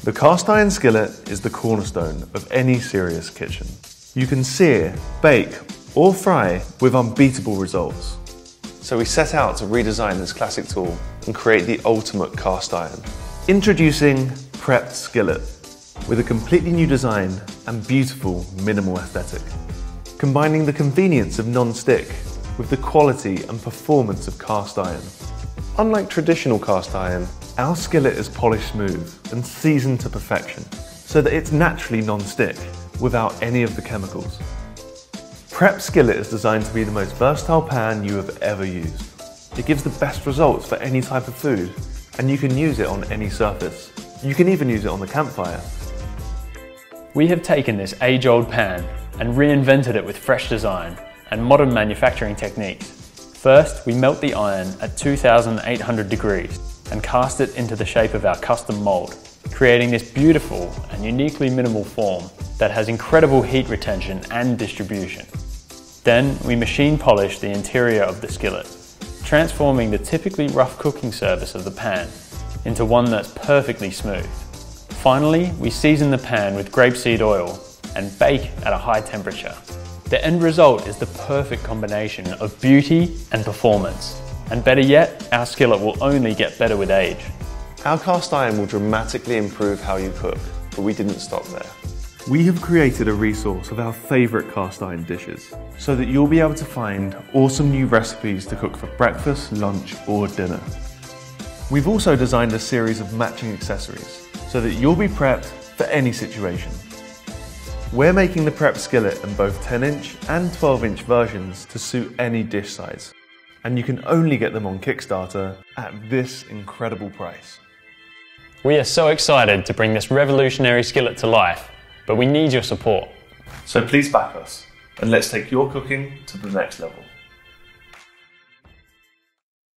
The cast iron skillet is the cornerstone of any serious kitchen. You can sear, bake, or fry with unbeatable results. So we set out to redesign this classic tool and create the ultimate cast iron. Introducing Prepped Skillet, with a completely new design and beautiful minimal aesthetic. Combining the convenience of non-stick with the quality and performance of cast iron. Unlike traditional cast iron, our skillet is polished smooth and seasoned to perfection, so that it's naturally non-stick without any of the chemicals. Prepped Skillet is designed to be the most versatile pan you have ever used. It gives the best results for any type of food, and you can use it on any surface. You can even use it on the campfire. We have taken this age-old pan and reinvented it with fresh design and modern manufacturing techniques. First, we melt the iron at 2,800 degrees and cast it into the shape of our custom mold, creating this beautiful and uniquely minimal form that has incredible heat retention and distribution. Then we machine polish the interior of the skillet, transforming the typically rough cooking surface of the pan into one that's perfectly smooth. Finally, we season the pan with grapeseed oil and bake at a high temperature. The end result is the perfect combination of beauty and performance. And better yet, our skillet will only get better with age. Our cast iron will dramatically improve how you cook, but we didn't stop there. We have created a resource of our favourite cast iron dishes, so that you'll be able to find awesome new recipes to cook for breakfast, lunch or dinner. We've also designed a series of matching accessories, so that you'll be prepped for any situation. We're making the Prepped Skillet in both 10-inch and 12-inch versions to suit any dish size. And you can only get them on Kickstarter at this incredible price. We are so excited to bring this revolutionary skillet to life, but we need your support. So please back us, and let's take your cooking to the next level.